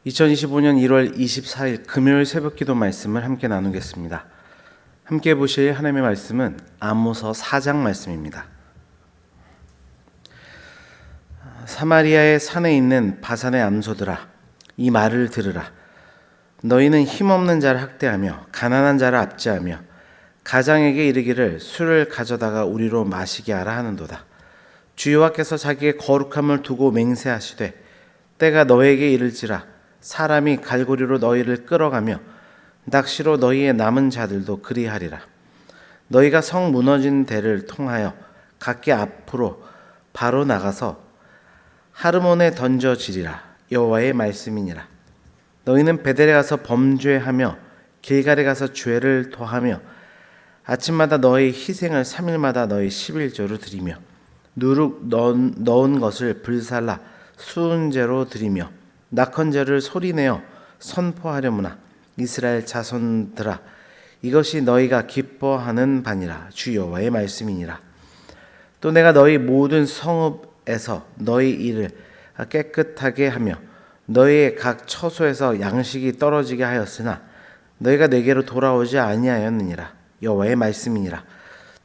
2025년 1월 24일 금요일 새벽기도 말씀을 함께 나누겠습니다. 함께 보실 하나님의 말씀은 아모서 4장 말씀입니다. 사마리아의 산에 있는 바산의 암소들아, 이 말을 들으라. 너희는 힘없는 자를 학대하며 가난한 자를 압제하며 가장에게 이르기를 술을 가져다가 우리로 마시게 하라 하는도다. 주 여호와께서 자기의 거룩함을 두고 맹세하시되 때가 너에게 이를지라. 사람이 갈고리로 너희를 끌어가며 낚시로 너희의 남은 자들도 그리하리라. 너희가 성 무너진 데를 통하여 각기 앞으로 바로 나가서 하르몬에 던져지리라. 여호와의 말씀이니라. 너희는 베델에 가서 범죄하며 길갈에 가서 죄를 더하며 아침마다 너희 희생을 3일마다 너희 11조로 드리며 누룩 넣은 것을 불살라 수은제로 드리며 낙헌제를 소리내어 선포하려무나. 이스라엘 자손들아, 이것이 너희가 기뻐하는 바니라. 주 여호와의 말씀이니라. 또 내가 너희 모든 성읍에서 너희 일을 깨끗하게 하며 너희의 각 처소에서 양식이 떨어지게 하였으나 너희가 내게로 돌아오지 아니하였느니라. 여호와의 말씀이니라.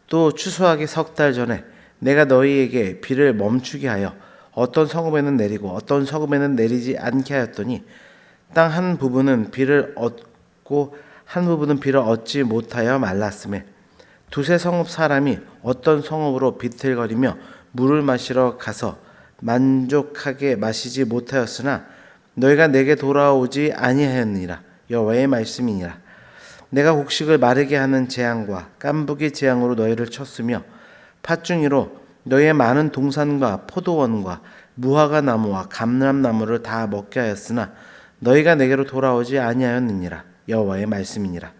또 추수하기 석 달 전에 내가 너희에게 비를 멈추게 하여 어떤 성읍에는 내리고 어떤 성읍에는 내리지 않게 하였더니 땅 한 부분은 비를 얻고 한 부분은 비를 얻지 못하여 말랐음에 두세 성읍 사람이 어떤 성읍으로 비틀거리며 물을 마시러 가서 만족하게 마시지 못하였으나 너희가 내게 돌아오지 아니하였느니라. 여호와의 말씀이니라. 내가 곡식을 마르게 하는 재앙과 깐부기 재앙으로 너희를 쳤으며 팥중이로 너희의 많은 동산과 포도원과 무화과 나무와 감람나무를 다 먹게 하였으나 너희가 내게로 돌아오지 아니하였느니라. 여호와의 말씀이니라.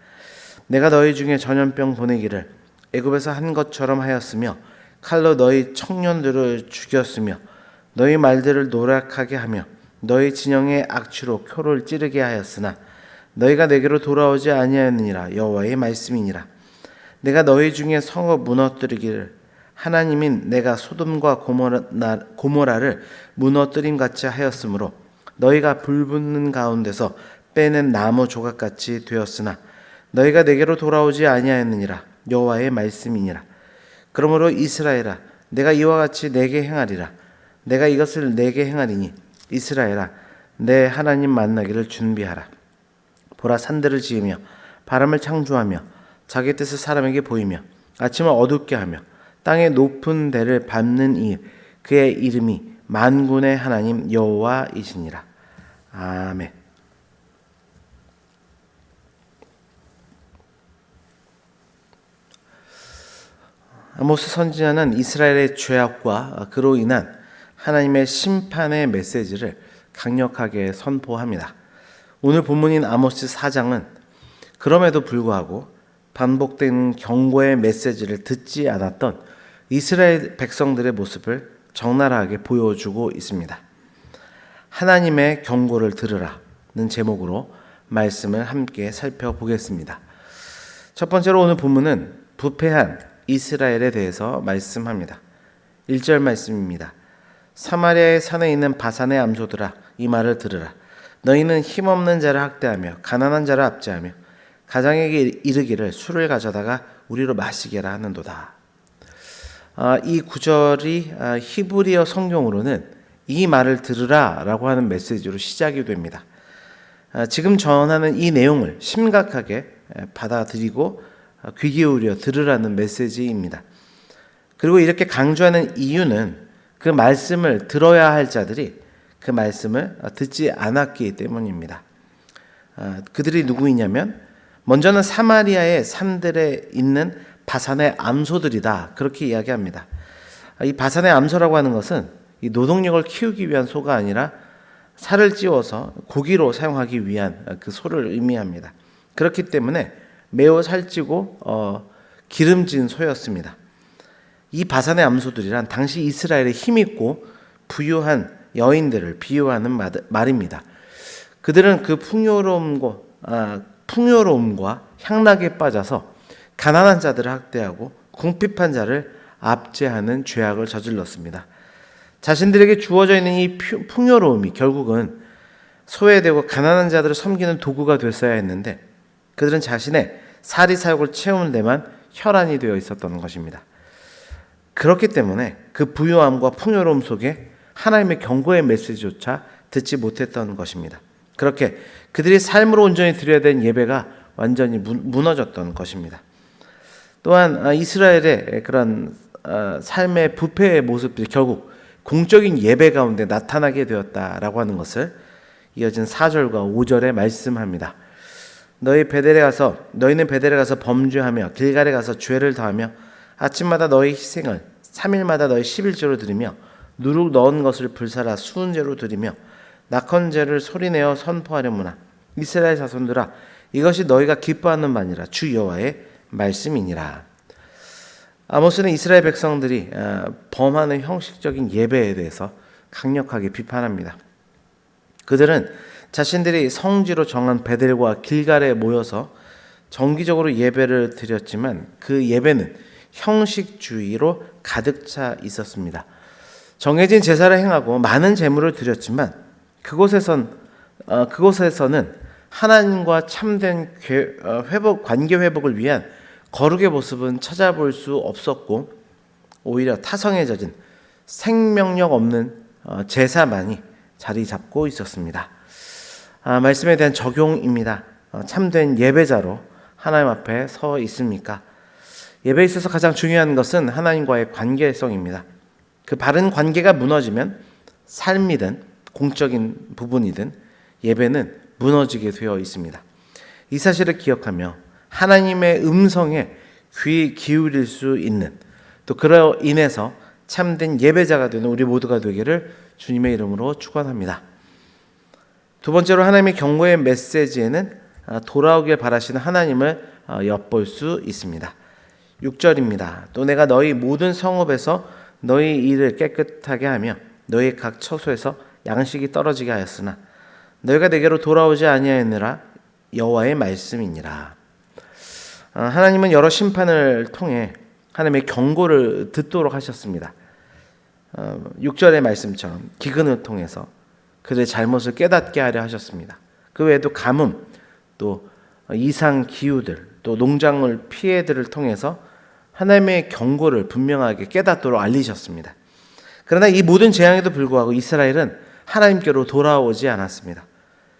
내가 너희 중에 전염병 보내기를 애굽에서 한 것처럼 하였으며 칼로 너희 청년들을 죽였으며 너희 말들을 노랗게 하며 너희 진영의 악취로 표를 찌르게 하였으나 너희가 내게로 돌아오지 아니하였느니라. 여호와의 말씀이니라. 내가 너희 중에 성읍 무너뜨리기를 하나님인 내가 소돔과 고모라를 무너뜨림같이 하였으므로 너희가 불붙는 가운데서 빼낸 나무 조각같이 되었으나 너희가 내게로 돌아오지 아니하였느니라. 여호와의 말씀이니라. 그러므로 이스라엘아, 내가 이와 같이 내게 행하리라. 내가 이것을 내게 행하리니 이스라엘아, 내 하나님 만나기를 준비하라. 보라, 산들을 지으며 바람을 창조하며 자기 뜻을 사람에게 보이며 아침을 어둡게 하며 땅의 높은 데를 밟는 이 그의 이름이 만군의 하나님 여호와이시니라. 아멘. 아모스 선지자는 이스라엘의 죄악과 그로 인한 하나님의 심판의 메시지를 강력하게 선포합니다. 오늘 본문인 아모스 4장은 그럼에도 불구하고 반복된 경고의 메시지를 듣지 않았던 이스라엘 백성들의 모습을 적나라하게 보여주고 있습니다. 하나님의 경고를 들으라는 제목으로 말씀을 함께 살펴보겠습니다. 첫 번째로 오늘 본문은 부패한 이스라엘에 대해서 말씀합니다. 1절 말씀입니다. 사마리아의 산에 있는 바산의 암소들아, 이 말을 들으라. 너희는 힘없는 자를 학대하며 가난한 자를 압제하며 가장에게 이르기를 술을 가져다가 우리로 마시게 하라 하는도다. 이 구절이 히브리어 성경으로는 이 말을 들으라 라고 하는 메시지로 시작이 됩니다. 지금 전하는 이 내용을 심각하게 받아들이고 귀 기울여 들으라는 메시지입니다. 그리고 이렇게 강조하는 이유는 그 말씀을 들어야 할 자들이 그 말씀을 듣지 않았기 때문입니다. 그들이 누구이냐면 먼저는 사마리아의 산들에 있는 바산의 암소들이다, 그렇게 이야기합니다. 이 바산의 암소라고 하는 것은 이 노동력을 키우기 위한 소가 아니라 살을 찌워서 고기로 사용하기 위한 그 소를 의미합니다. 그렇기 때문에 매우 살찌고 기름진 소였습니다. 이 바산의 암소들이란 당시 이스라엘의 힘있고 부유한 여인들을 비유하는 말입니다. 그들은 그 풍요로움과 향락에 빠져서 가난한 자들을 학대하고 궁핍한 자를 압제하는 죄악을 저질렀습니다. 자신들에게 주어져 있는 이 풍요로움이 결국은 소외되고 가난한 자들을 섬기는 도구가 됐어야 했는데 그들은 자신의 사리사욕을 채우는 데만 혈안이 되어 있었던 것입니다. 그렇기 때문에 그 부유함과 풍요로움 속에 하나님의 경고의 메시지조차 듣지 못했던 것입니다. 그렇게 그들이 삶으로 온전히 드려야 되는 예배가 완전히 무너졌던 것입니다. 또한 이스라엘의 그런 삶의 부패의 모습들이 결국 공적인 예배 가운데 나타나게 되었다라고 하는 것을 이어진 4절과 5절에 말씀합니다. 너희는 베델에 가서 범죄하며 길갈에 가서 죄를 다하며 아침마다 너희 희생을 3일마다 너희 11조로 드리며 누룩 넣은 것을 불사라 수은제로 드리며 낙헌제를 소리내어 선포하려무나 이스라엘 자손들아 이것이 너희가 기뻐하는 바니라 주 여호와의 말씀이니라. 아모스는 이스라엘 백성들이 범하는 형식적인 예배에 대해서 강력하게 비판합니다. 그들은 자신들이 성지로 정한 베델과 길갈에 모여서 정기적으로 예배를 드렸지만 그 예배는 형식주의로 가득 차 있었습니다. 정해진 제사를 행하고 많은 제물을 드렸지만 그곳에서는 하나님과 참된 관계 회복을 위한 거룩의 모습은 찾아볼 수 없었고 오히려 타성에 젖은 생명력 없는 제사만이 자리 잡고 있었습니다. 말씀에 대한 적용입니다. 참된 예배자로 하나님 앞에 서 있습니까? 예배에 있어서 가장 중요한 것은 하나님과의 관계성입니다. 그 바른 관계가 무너지면 삶이든 공적인 부분이든 예배는 무너지게 되어 있습니다. 이 사실을 기억하며 하나님의 음성에 귀 기울일 수 있는 또 그로 인해서 참된 예배자가 되는 우리 모두가 되기를 주님의 이름으로 축원합니다. 두 번째로 하나님의 경고의 메시지에는 돌아오길 바라시는 하나님을 엿볼 수 있습니다. 6절입니다. 또 내가 너희 모든 성읍에서 너희 일을 깨끗하게 하며 너희 각 처소에서 양식이 떨어지게 하였으나 너희가 내게로 돌아오지 아니하였느라 여호와의 말씀이니라. 하나님은 여러 심판을 통해 하나님의 경고를 듣도록 하셨습니다. 6절의 말씀처럼 기근을 통해서 그들의 잘못을 깨닫게 하려 하셨습니다. 그 외에도 가뭄, 또 이상 기후들, 또 농작물 피해들을 통해서 하나님의 경고를 분명하게 깨닫도록 알리셨습니다. 그러나 이 모든 재앙에도 불구하고 이스라엘은 하나님께로 돌아오지 않았습니다.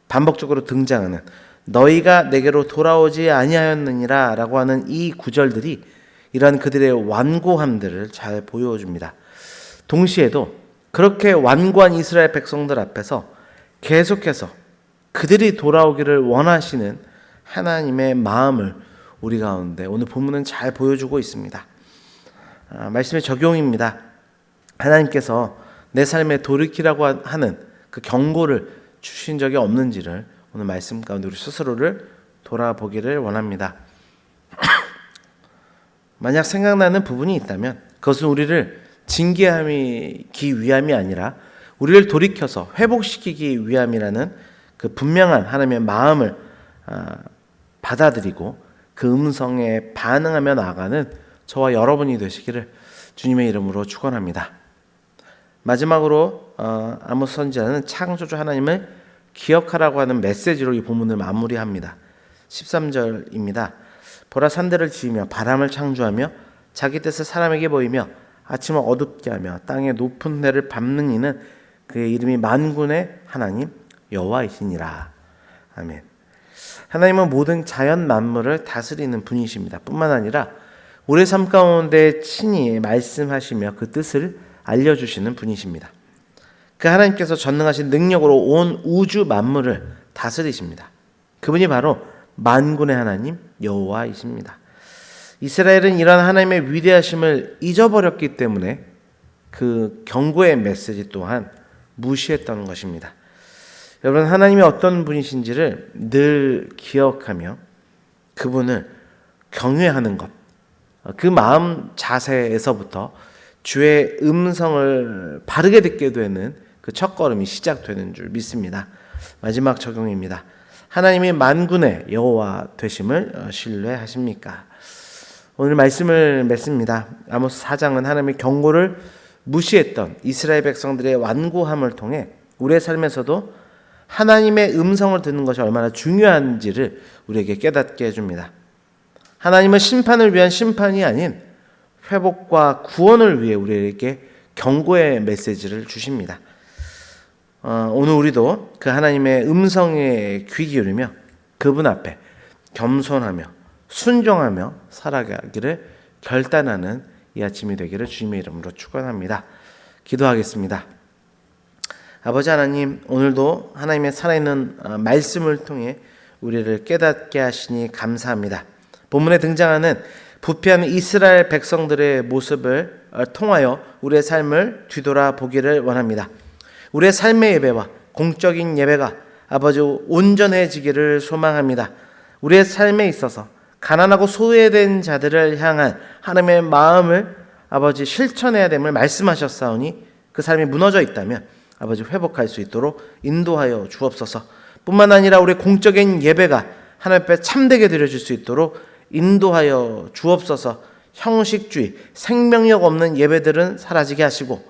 반복적으로 등장하는 너희가 내게로 돌아오지 아니하였느니라 라고 하는 이 구절들이 이러한 그들의 완고함들을 잘 보여줍니다. 동시에도 그렇게 완고한 이스라엘 백성들 앞에서 계속해서 그들이 돌아오기를 원하시는 하나님의 마음을 우리 가운데 오늘 본문은 잘 보여주고 있습니다. 말씀의 적용입니다. 하나님께서 내 삶에 돌이키라고 하는 그 경고를 주신 적이 없는지를 오늘 말씀 가운데 우리 스스로를 돌아보기를 원합니다. 만약 생각나는 부분이 있다면 그것은 우리를 징계하기 위함이 아니라 우리를 돌이켜서 회복시키기 위함이라는 그 분명한 하나님의 마음을 받아들이고 그 음성에 반응하며 나아가는 저와 여러분이 되시기를 주님의 이름으로 축원합니다. 마지막으로 아모스 선지자는 창조주 하나님을 기억하라고 하는 메시지로 이 본문을 마무리합니다. 13절입니다. 보라 산들을 지으며 바람을 창조하며 자기 뜻을 사람에게 보이며 아침을 어둡게 하며 땅의 높은 데를 밟는 이는 그의 이름이 만군의 하나님 여호와이시니라. 아멘. 하나님은 모든 자연 만물을 다스리는 분이십니다. 뿐만 아니라 우리의 삶 가운데 친히 말씀하시며 그 뜻을 알려주시는 분이십니다. 그 하나님께서 전능하신 능력으로 온 우주 만물을 다스리십니다. 그분이 바로 만군의 하나님 여호와이십니다. 이스라엘은 이러한 하나님의 위대하심을 잊어버렸기 때문에 그 경고의 메시지 또한 무시했던 것입니다. 여러분, 하나님이 어떤 분이신지를 늘 기억하며 그분을 경외하는 것, 그 마음 자세에서부터 주의 음성을 바르게 듣게 되는 그 첫걸음이 시작되는 줄 믿습니다. 마지막 적용입니다. 하나님이 만군의 여호와 되심을 신뢰하십니까? 오늘 말씀을 맺습니다. 아모스 4장은 하나님의 경고를 무시했던 이스라엘 백성들의 완고함을 통해 우리의 삶에서도 하나님의 음성을 듣는 것이 얼마나 중요한지를 우리에게 깨닫게 해줍니다. 하나님은 심판을 위한 심판이 아닌 회복과 구원을 위해 우리에게 경고의 메시지를 주십니다. 오늘 우리도 그 하나님의 음성에 귀 기울이며 그분 앞에 겸손하며 순종하며 살아가기를 결단하는 이 아침이 되기를 주님의 이름으로 축원합니다. 기도하겠습니다. 아버지 하나님, 오늘도 하나님의 살아있는 말씀을 통해 우리를 깨닫게 하시니 감사합니다. 본문에 등장하는 부패하는 이스라엘 백성들의 모습을 통하여 우리의 삶을 뒤돌아보기를 원합니다. 우리의 삶의 예배와 공적인 예배가 아버지 온전해지기를 소망합니다. 우리의 삶에 있어서 가난하고 소외된 자들을 향한 하나님의 마음을 아버지 실천해야 됨을 말씀하셨사오니 그 삶이 무너져 있다면 아버지 회복할 수 있도록 인도하여 주옵소서. 뿐만 아니라 우리의 공적인 예배가 하나님 앞에 참되게 드려질 수 있도록 인도하여 주옵소서. 형식주의, 생명력 없는 예배들은 사라지게 하시고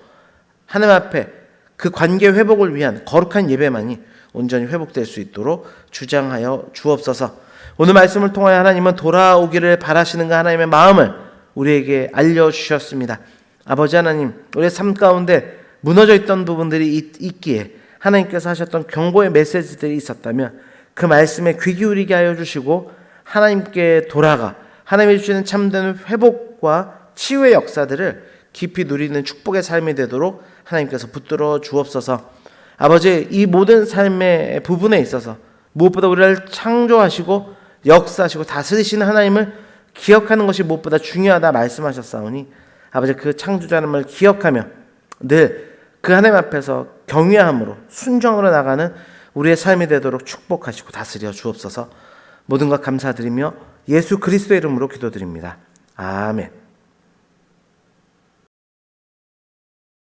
하나님 앞에 그 관계 회복을 위한 거룩한 예배만이 온전히 회복될 수 있도록 주장하여 주옵소서. 오늘 말씀을 통하여 하나님은 돌아오기를 바라시는 그 하나님의 마음을 우리에게 알려주셨습니다. 아버지 하나님, 우리의 삶 가운데 무너져 있던 부분들이 있기에 하나님께서 하셨던 경고의 메시지들이 있었다면 그 말씀에 귀 기울이게 하여 주시고 하나님께 돌아가 하나님이 주시는 참된 회복과 치유의 역사들을 깊이 누리는 축복의 삶이 되도록 하나님께서 붙들어 주옵소서. 아버지, 이 모든 삶의 부분에 있어서 무엇보다 우리를 창조하시고 역사하시고 다스리시는 하나님을 기억하는 것이 무엇보다 중요하다 말씀하셨사오니 아버지, 그 창조자님을 기억하며 늘 그 하나님 앞에서 경외함으로 순종으로 나가는 우리의 삶이 되도록 축복하시고 다스려 주옵소서. 모든 것 감사드리며 예수 그리스도의 이름으로 기도드립니다. 아멘.